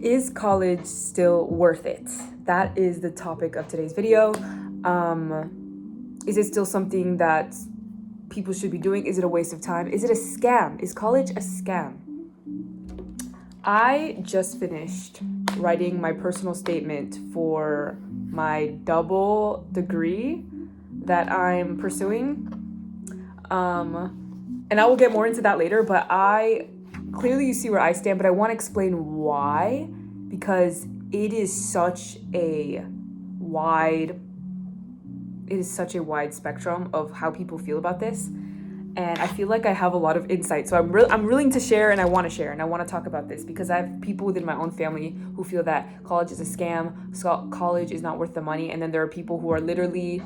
Is college still worth it? That is the topic of today's video. Is it still something that people should be doing? Is it a waste of time? Is it a scam? Is college a scam? I just finished writing my personal statement for my double degree that I'm pursuing. And I will get more into that later, but clearly you see where I stand, but I want to explain why, because it is such a wide spectrum of how people feel about this. And I feel like I have a lot of insight. So I'm willing to share, and I want to share, and I want to talk about this because I have people within my own family who feel that college is a scam, college is not worth the money. And then there are people who are literally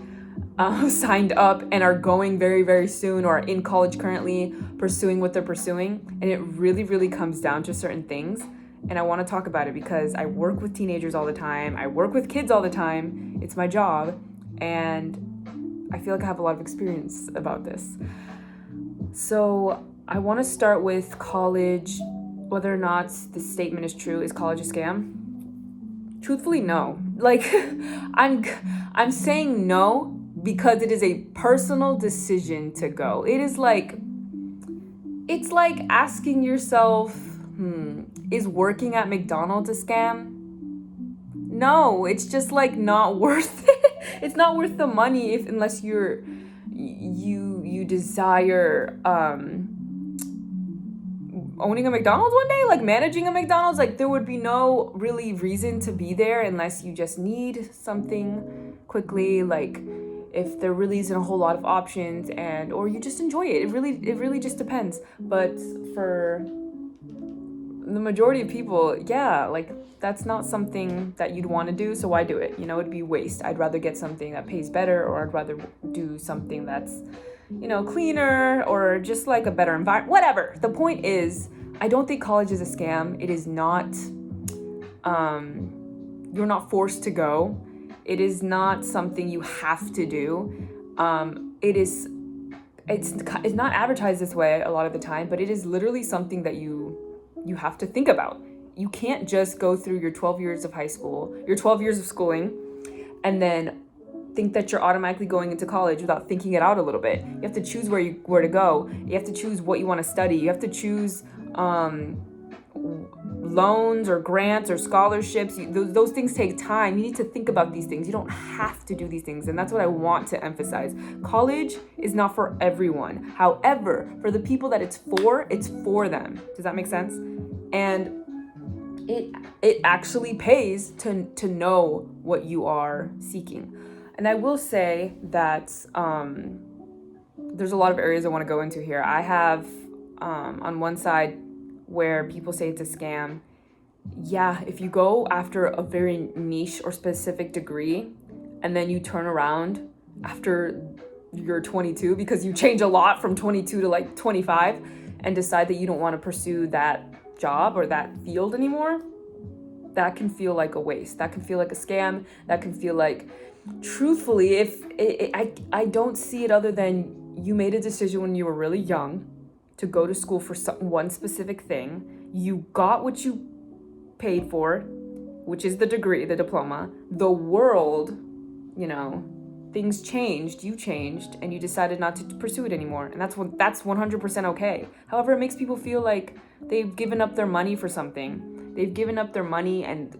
signed up and are going very, very soon or are in college currently pursuing what they're pursuing. And it really, really comes down to certain things. And I want to talk about it because I work with teenagers all the time. I work with kids all the time. It's my job. And I feel like I have a lot of experience about this. So I want to start with college, whether or not this statement is true. Is college a scam? Truthfully, no. Like, I'm saying no because it is a personal decision to go. It's like asking yourself, is working at McDonald's a scam? No, it's just like not worth it. It's not worth the money unless you desire owning a McDonald's one day, like managing a McDonald's. Like there would be no really reason to be there unless you just need something quickly, like if there really isn't a whole lot of options or you just enjoy it. It really just depends. But for the majority of people, yeah, like that's not something that you'd want to do, so why do it? It'd be waste. I'd rather get something that pays better, or I'd rather do something that's cleaner or just like a better environment, whatever. The point is, I don't think college is a scam. It is not, you're not forced to go. It is not something you have to do. It's not advertised this way a lot of the time, but it is literally something that you have to think about. You can't just go through your 12 years of high school, your 12 years of schooling, and then think that you're automatically going into college without thinking it out a little bit. You have to choose where to go. You have to choose what you want to study. You have to choose loans or grants or scholarships. Those things take time. You need to think about these things. You don't have to do these things. And that's what I want to emphasize. College is not for everyone. However, for the people that it's for them. Does that make sense? And it actually pays to know what you are seeking. And I will say that there's a lot of areas I want to go into here. I have on one side where people say it's a scam. Yeah, if you go after a very niche or specific degree and then you turn around after you're 22, because you change a lot from 22 to like 25, and decide that you don't want to pursue that job or that field anymore, that can feel like a waste. That can feel like a scam. That can feel like, truthfully, I don't see it other than you made a decision when you were really young to go to school for one specific thing. You got what you paid for, which is the degree, the diploma. The world, things changed, you changed, and you decided not to pursue it anymore. And that's 100% okay. However, it makes people feel like they've given up their money for something. They've given up their money and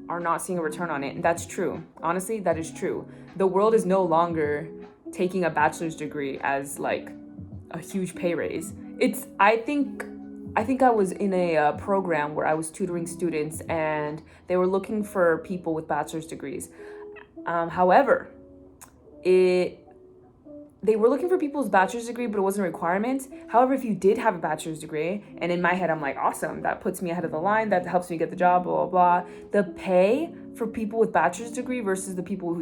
are not seeing a return on it. And that's true. Honestly, that is true. The world is no longer taking a bachelor's degree as like a huge pay raise. I think I was in a program where I was tutoring students and they were looking for people with bachelor's degrees. However, they were looking for people's bachelor's degree, but it wasn't a requirement. However, if you did have a bachelor's degree, and in my head, I'm like, awesome, that puts me ahead of the line, that helps me get the job, blah, blah, blah. The pay for people with bachelor's degree versus the people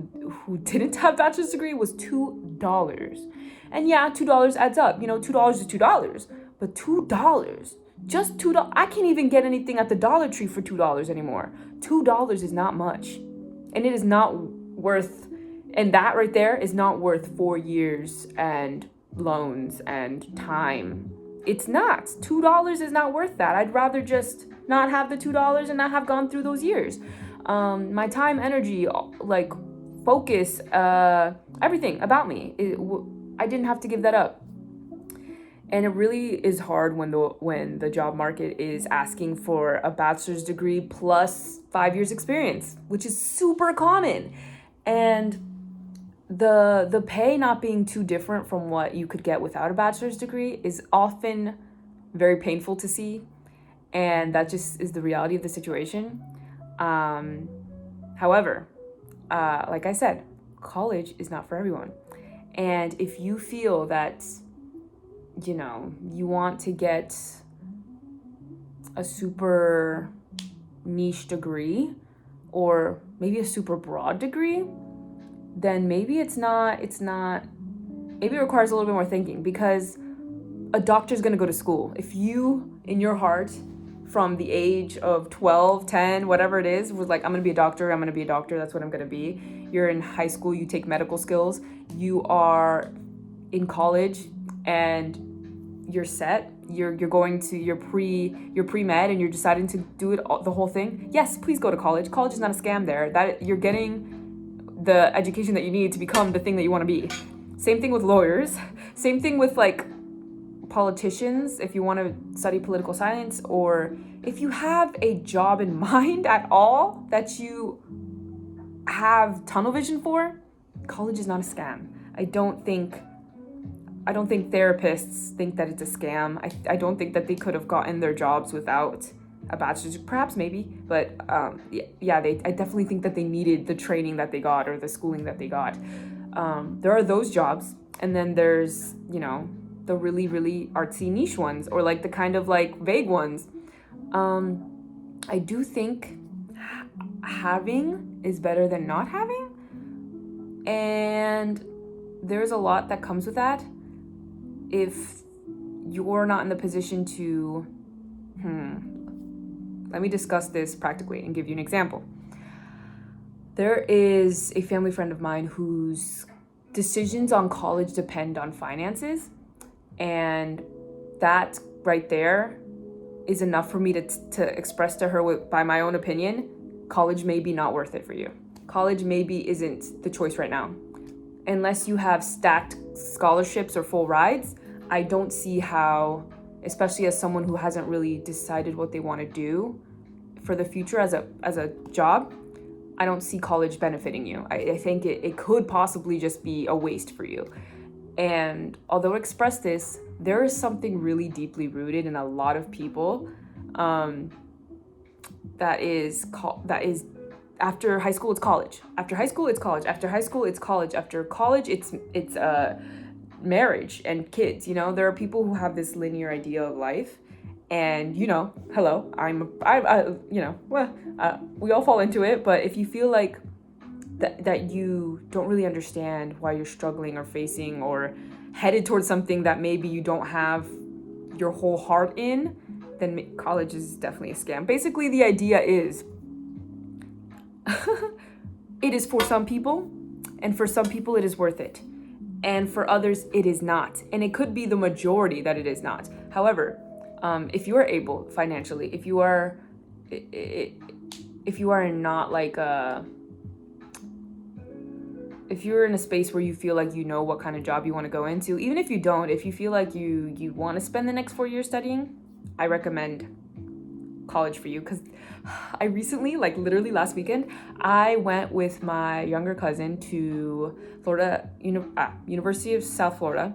who didn't have bachelor's degree was $2. And yeah, $2 adds up. $2 is $2, but $2, just $2. I can't even get anything at the Dollar Tree for $2 anymore. $2 is not much. And it is not worth, and that right there is not worth 4 years and loans and time. It's not. $2 is not worth that. I'd rather just not have the $2 and not have gone through those years. My time, energy, like focus, everything about me. I didn't have to give that up. And it really is hard when the job market is asking for a bachelor's degree plus 5 years experience, which is super common. And the pay not being too different from what you could get without a bachelor's degree is often very painful to see. And that just is the reality of the situation. However, like I said, college is not for everyone. And if you feel that, you want to get a super niche degree or maybe a super broad degree, then maybe maybe it requires a little bit more thinking, because a doctor's going to go to school. If you, in your heart, from the age of 12, 10, whatever it is, was like, I'm going to be a doctor, that's what I'm going to be. You're in high school, you take medical skills, you are in college, and you're set, you're going to your pre-med, and you're deciding to do it the whole thing. Yes, please go to college. College is not a scam there. That you're getting the education that you need to become the thing that you want to be. Same thing with lawyers. Same thing with like politicians, if you want to study political science, or if you have a job in mind at all that you have tunnel vision for, college is not a scam. I don't think therapists think that it's a scam. I don't think that they could have gotten their jobs without a bachelor's, perhaps maybe, but I definitely think that they needed the training that they got or the schooling that they got. There are those jobs, and then there's, the really, really artsy niche ones, or like the kind of like vague ones. I do think having is better than not having, and there's a lot that comes with that. If you're not in the position to, let me discuss this practically and give you an example. There is a family friend of mine whose decisions on college depend on finances, and that right there is enough for me to express to her by my own opinion, college may be not worth it for you. College maybe isn't the choice right now. Unless you have stacked scholarships or full rides, I don't see how, especially as someone who hasn't really decided what they want to do for the future as a job, I don't see college benefiting you. I think it could possibly just be a waste for you. And although I express this, there is something really deeply rooted in a lot of people that is after high school, it's college. After high school, it's college. After high school, it's college. After college, it's marriage and kids. There are people who have this linear idea of life, and hello, we all fall into it. But if you feel like that you don't really understand why you're struggling or facing or headed towards something that maybe you don't have your whole heart in, then college is definitely a scam. Basically, the idea is it is for some people, and for some people it is worth it, and for others it is not, and it could be the majority that it is not. However, if you are able financially, if you are not like if you're in a space where you feel like you know what kind of job you want to go into, even if you don't, if you feel like you want to spend the next 4 years studying, I recommend college for you. Because I recently, like literally last weekend, I went with my younger cousin to Florida, University of South Florida,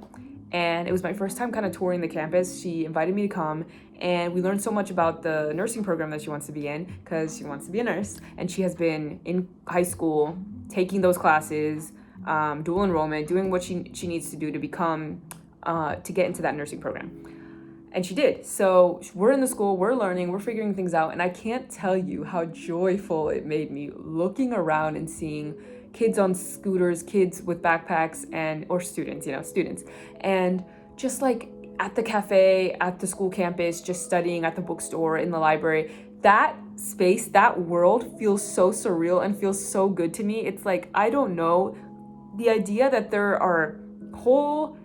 and it was my first time kind of touring the campus. She invited me to come, and we learned so much about the nursing program that she wants to be in, because she wants to be a nurse, and she has been in high school taking those classes, dual enrollment, doing what she needs to do to become to get into that nursing program. And she did. So we're in the school, we're learning, we're figuring things out, and I can't tell you how joyful it made me looking around and seeing kids on scooters, kids with backpacks, or students, and just like at the cafe, at the school campus, just studying at the bookstore, in the library. That space, that world feels so surreal and feels so good to me. It's like, I don't know, the idea that there are whole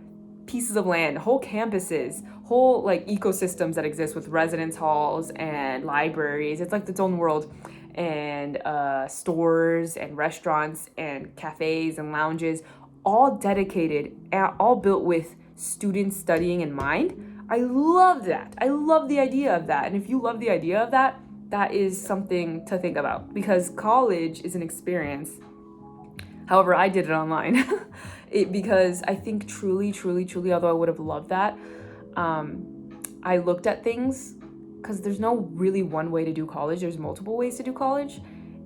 pieces of land, whole campuses, whole like ecosystems that exist with residence halls and libraries. It's like its own world, and stores and restaurants and cafes and lounges, all dedicated and all built with students studying in mind. I love that. I love the idea of that. And if you love the idea of that, that is something to think about, because college is an experience. However, I did it online because I think truly, although I would have loved that, I looked at things, because there's no really one way to do college. There's multiple ways to do college.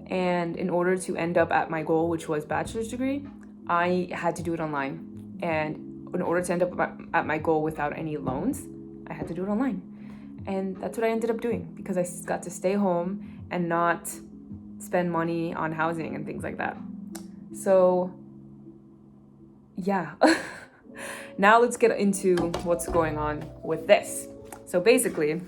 And in order to end up at my goal, which was bachelor's degree, I had to do it online. And in order to end up at my goal without any loans, I had to do it online. And that's what I ended up doing, because I got to stay home and not spend money on housing and things like that. So, yeah. Now let's get into what's going on with this. So basically,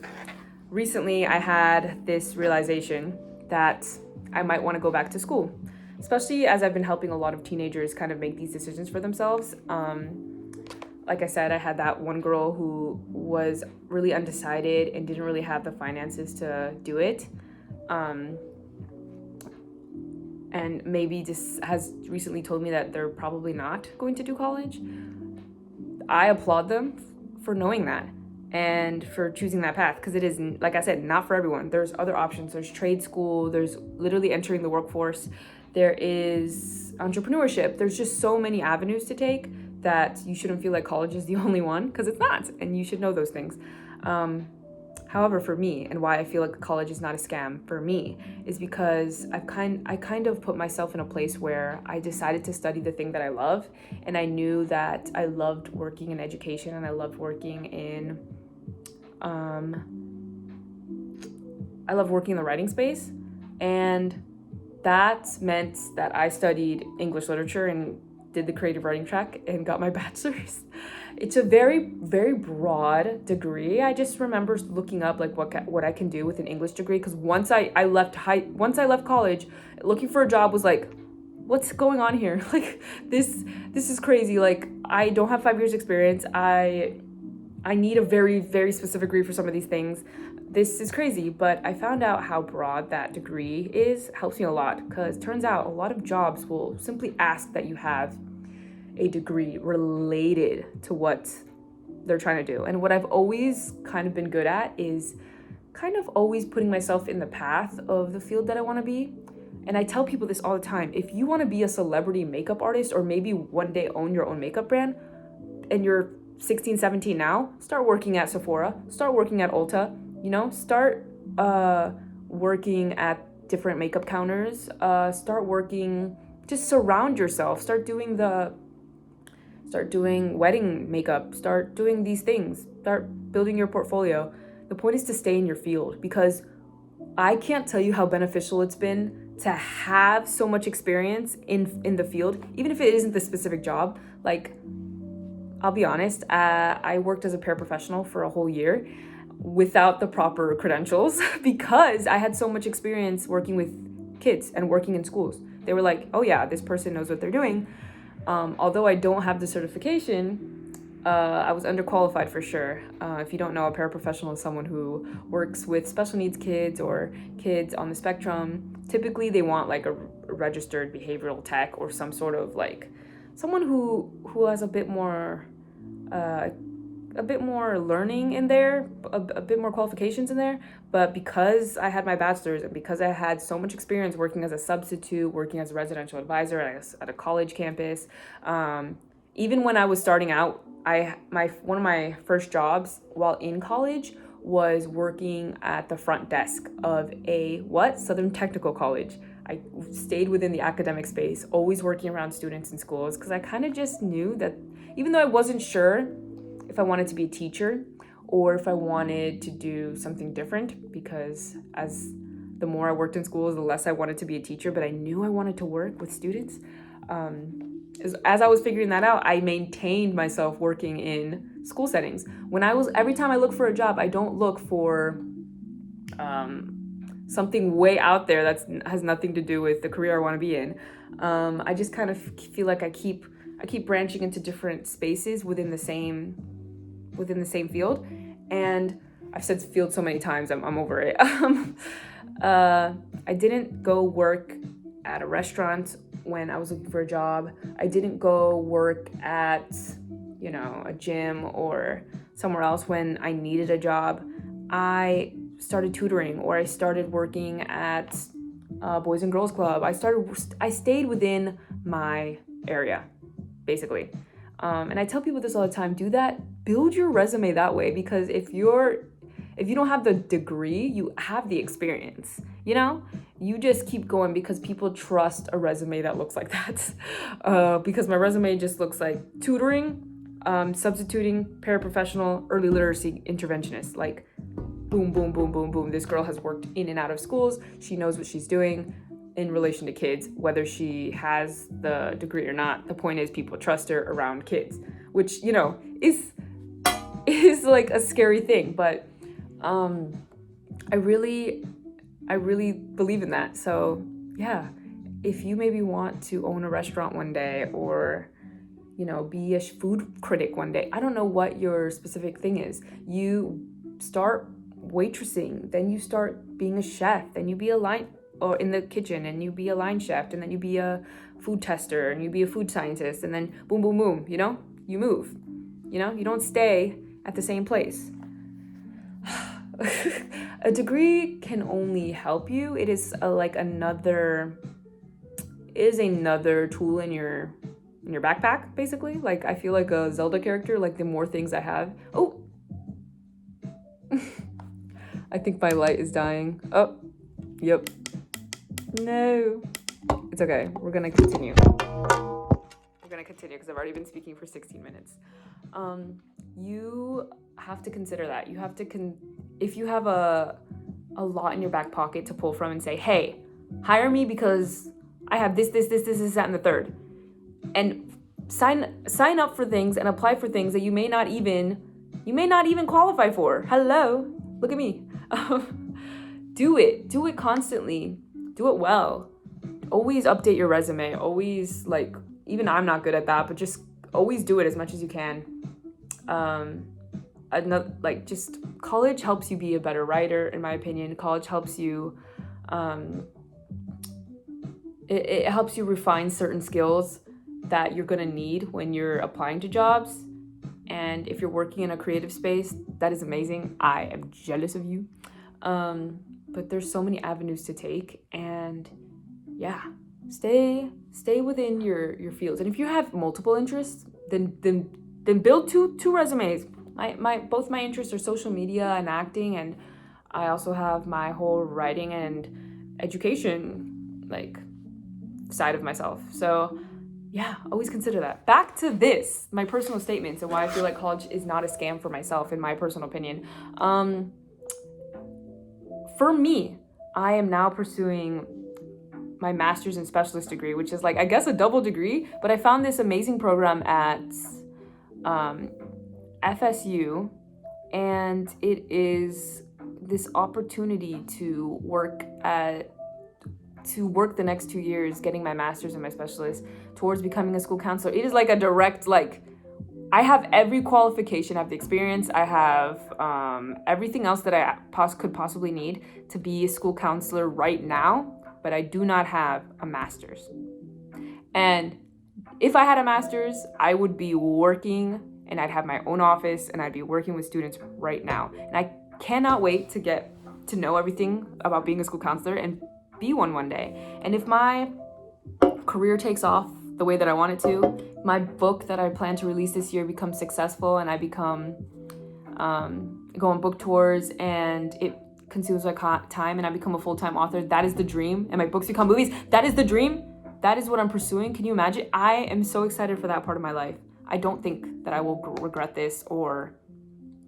recently I had this realization that I might want to go back to school, especially as I've been helping a lot of teenagers kind of make these decisions for themselves. Like I said, I had that one girl who was really undecided and didn't really have the finances to do it. And maybe just has recently told me that they're probably not going to do college. I applaud them for knowing that and for choosing that path, because it is, like I said, not for everyone. There's other options. There's trade school. There's literally entering the workforce. There is entrepreneurship. There's just so many avenues to take that you shouldn't feel like college is the only one, because it's not, and you should know those things. However, for me, and why I feel like college is not a scam for me, is because I kind of put myself in a place where I decided to study the thing that I love, and I knew that I loved working in education, and I loved working in the writing space, and that meant that I studied English literature and did the creative writing track and got my bachelor's. It's a very, very broad degree. I just remember looking up like what I can do with an English degree, because once I left college, looking for a job was like, what's going on here? Like this is crazy. Like, I don't have 5 years experience. I need a very, very specific degree for some of these things. This is crazy, but I found out how broad that degree is. Helps me a lot, because it turns out a lot of jobs will simply ask that you have a degree related to what they're trying to do. And what I've always kind of been good at is kind of always putting myself in the path of the field that I want to be. And I tell people this all the time. If you want to be a celebrity makeup artist, or maybe one day own your own makeup brand, and you're 16, 17 now, start working at Sephora, start working at Ulta, start working at different makeup counters, start working, just surround yourself, start doing wedding makeup, start doing these things, start building your portfolio. The point is to stay in your field, because I can't tell you how beneficial it's been to have so much experience in the field, even if it isn't the specific job. Like, I'll be honest, I worked as a paraprofessional for a whole year without the proper credentials because I had so much experience working with kids and working in schools. They were like, oh yeah, this person knows what they're doing. Although I don't have the certification, I was underqualified for sure. If you don't know, a paraprofessional is someone who works with special needs kids or kids on the spectrum. Typically, they want like a registered behavioral tech or some sort of like someone who has a bit more learning in there, a bit more qualifications in there. But because I had my bachelor's and because I had so much experience working as a substitute, working as a residential advisor at a college campus, even when I was starting out, one of my first jobs while in college was working at the front desk of a Southern Technical College. I stayed within the academic space, always working around students in schools, because I kind of just knew that even though I wasn't sure if I wanted to be a teacher or if I wanted to do something different, because as the more I worked in schools, the less I wanted to be a teacher, but I knew I wanted to work with students. As I was figuring that out, I maintained myself working in school settings. Every time I look for a job, I don't look for something way out there that has nothing to do with the career I want to be in. I just kind of feel like I keep branching into different spaces within the same field, And I've said field so many times, I'm over it. I didn't go work at a restaurant when I was looking for a job. I didn't go work at, a gym or somewhere else when I needed a job. I started tutoring, or I started working at Boys and Girls Club. I stayed within my area, basically. And I tell people this all the time, do that, build your resume that way, because if you don't have the degree, you have the experience, you just keep going because people trust a resume that looks like that. Because my resume just looks like tutoring, substituting, paraprofessional, early literacy interventionist, like boom, boom, boom, boom, boom. This girl has worked in and out of schools. She knows what she's doing in relation to kids, whether she has the degree or not. The point is people trust her around kids, which, is like a scary thing, but I really believe in that. So yeah, if you maybe want to own a restaurant one day, or be a food critic one day, I don't know what your specific thing is, you start waitressing, then you start being a chef, then you be a line or in the kitchen, and you be a line chef, and then you be a food tester, and you be a food scientist, and then boom, boom, boom, you move, you don't stay at the same place. A degree can only help you. It is another tool in your backpack, basically. Like, I feel like a Zelda character, like the more things I have. Oh, I think my light is dying. Oh, yep. No, it's okay. We're gonna continue because I've already been speaking for 16 minutes. You have to consider that. You have to if you have a lot in your back pocket to pull from and say, hey, hire me because I have this, that, and the third, and sign up for things and apply for things that you may not even qualify for. Hello, look at me. Do it constantly, do it well. Always update your resume. Always, even I'm not good at that, but just always do it as much as you can. Just college helps you be a better writer, in my opinion. College helps you, it helps you refine certain skills that you're gonna need when you're applying to jobs. And if you're working in a creative space, that is amazing. I am jealous of you. But there's so many avenues to take, and yeah, stay within your fields. And if you have multiple interests, then build two resumes. Both my interests are social media and acting, and I also have my whole writing and education side of myself. So yeah, always consider that. Back to this, my personal statements and why I feel like college is not a scam for myself, in my personal opinion. For me, I am now pursuing my master's in specialist degree, which is I guess a double degree, but I found this amazing program at FSU, and it is this opportunity to work the next 2 years getting my master's and my specialist towards becoming a school counselor. It is a direct, I have every qualification, I have the experience, I have everything else that I could possibly need to be a school counselor right now, but I do not have a master's. And if I had a master's, I would be working, and I'd have my own office, and I'd be working with students right now. And I cannot wait to get to know everything about being a school counselor and be one day. And if my career takes off the way that I want it to, my book that I plan to release this year becomes successful, and I become go on book tours, and it consumes my time, and I become a full-time author. That is the dream. And my books become movies. That is the dream. That is what I'm pursuing. Can you imagine? I am so excited for that part of my life. I don't think that I will regret this or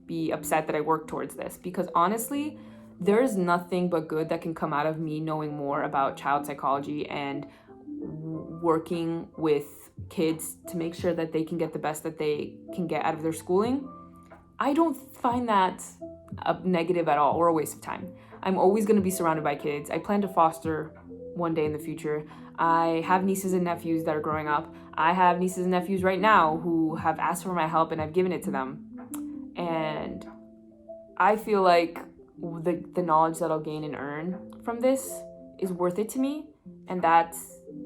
be upset that I worked towards this, because honestly, there is nothing but good that can come out of me knowing more about child psychology and working with kids to make sure that they can get the best that they can get out of their schooling. I don't find that a negative at all or a waste of time. I'm always going to be surrounded by kids. I plan to foster one day in the future. I have nieces and nephews that are growing up. I have nieces and nephews right now who have asked for my help, and I've given it to them. And I feel like the knowledge that I'll gain and earn from this is worth it to me, and that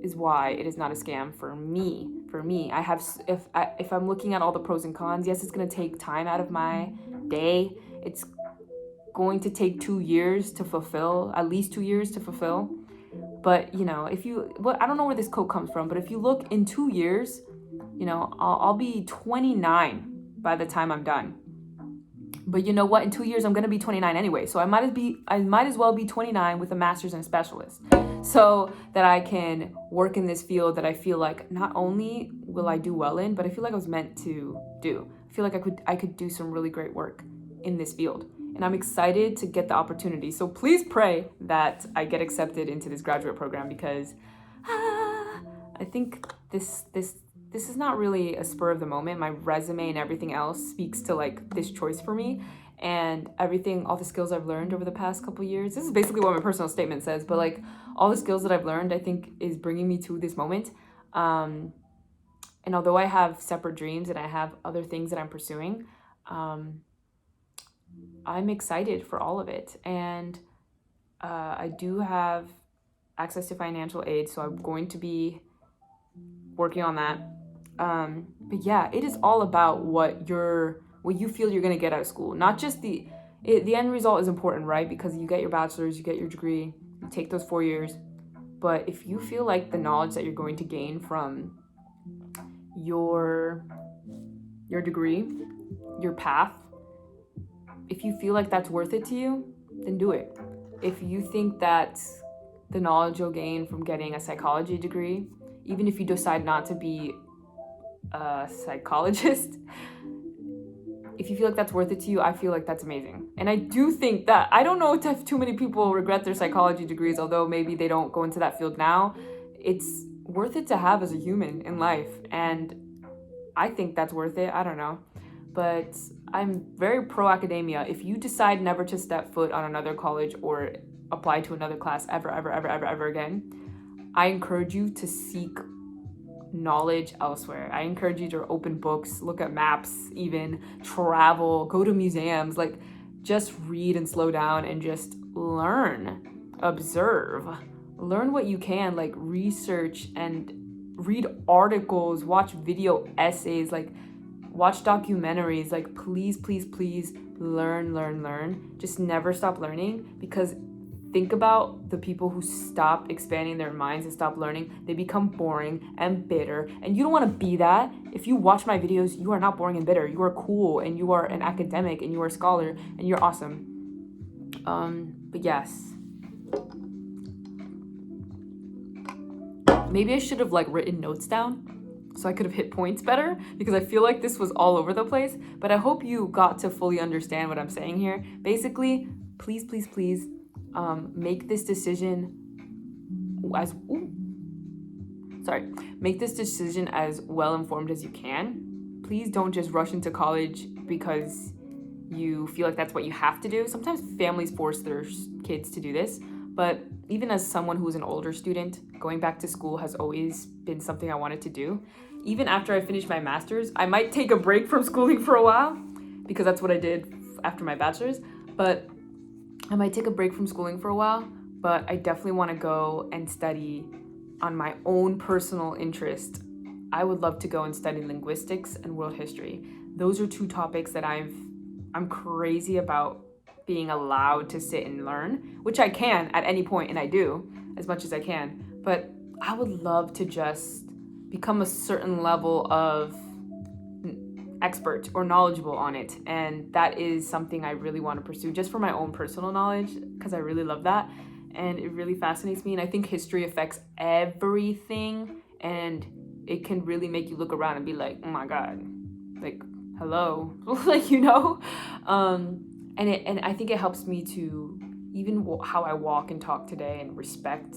is why it is not a scam for me. For me, I have if I'm looking at all the pros and cons, yes, it's gonna take time out of my day. It's going to take 2 years to fulfill, at least 2 years to fulfill. But if you, I don't know where this quote comes from, but if you look in 2 years, I'll be 29 by the time I'm done. But you know what? In 2 years, I'm gonna be 29 anyway. So I might as well be 29 with a master's and a specialist, so that I can work in this field that I feel like not only will I do well in, but I feel like I was meant to do. I feel like I could do some really great work in this field, and I'm excited to get the opportunity. So please pray that I get accepted into this graduate program, because I think this is not really a spur of the moment. My resume and everything else speaks to like this choice for me, and everything, all the skills I've learned over the past couple years. This is basically what my personal statement says, but like all the skills that I've learned, I think is bringing me to this moment. And although I have separate dreams and I have other things that I'm pursuing, I'm excited for all of it. And I do have access to financial aid, so I'm going to be working on that. But yeah, it is all about what you feel you're gonna get out of school. Not just the end result is important, right? Because you get your bachelor's, you get your degree, you take those 4 years. But if you feel like the knowledge that you're going to gain from your degree, your path, if you feel like that's worth it to you, then do it. If you think that the knowledge you'll gain from getting a psychology degree, even if you decide not to be a psychologist, if you feel like that's worth it to you, I feel like that's amazing. And I do think that, I don't know if too many people regret their psychology degrees, although maybe they don't go into that field now. It's worth it to have as a human in life, and I think that's worth it. I don't know, but I'm very pro academia. If you decide never to step foot on another college or apply to another class ever again, I encourage you to seek knowledge elsewhere. I encourage you to open books, look at maps, even travel, go to museums, like just read and slow down and just learn, observe, learn what you can, like research and read articles, watch video essays, like watch documentaries, like please learn. Just never stop learning, because think about the people who stop expanding their minds and stop learning. They become boring and bitter, and you don't want to be that. If you watch my videos, you are not boring and bitter. You are cool, and you are an academic, and you are a scholar, and you're awesome. But yes, maybe I should have like written notes down so I could have hit points better, because I feel like this was all over the place. But I hope you got to fully understand what I'm saying here. Basically, please make this decision as well informed as you can. Please don't just rush into college because you feel like that's what you have to do. Sometimes families force their kids to do this, but even as someone who's an older student, going back to school has always been something I wanted to do. Even after I finished my master's, I might take a break from schooling for a while, because that's what I did after my bachelor's, but I might take a break from schooling for a while, but I definitely want to go and study on my own personal interest. I would love to go and study linguistics and world history. Those are two topics that I'm crazy about being allowed to sit and learn, which I can at any point, and I do as much as I can. But I would love to just become a certain level of expert or knowledgeable on it, and that is something I really want to pursue just for my own personal knowledge, because I really love that and it really fascinates me. And I think history affects everything, and it can really make you look around and be like, oh my god, like hello. Like, and I think it helps me to even how I walk and talk today and respect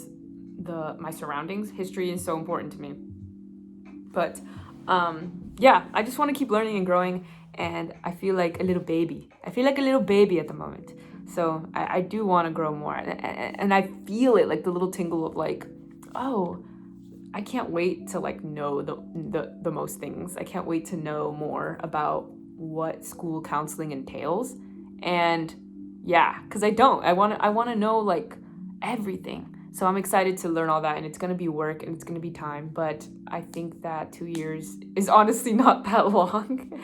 my surroundings. History is so important to me. But yeah, I just want to keep learning and growing, and I feel like a little baby. I feel like a little baby at the moment. So I do want to grow more, and I feel it, like the little tingle of like, oh, I can't wait to like know the most things. I can't wait to know more about what school counseling entails And yeah, because I don't. I want to know like everything. So I'm excited to learn all that, and it's going to be work and it's going to be time, but I think that 2 years is honestly not that long.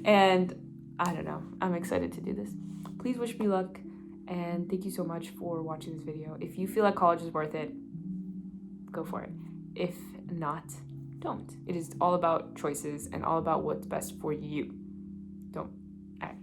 And I don't know. I'm excited to do this. Please wish me luck, and thank you so much for watching this video. If you feel like college is worth it, go for it. If not, don't. It is all about choices and all about what's best for you. Don't. All right.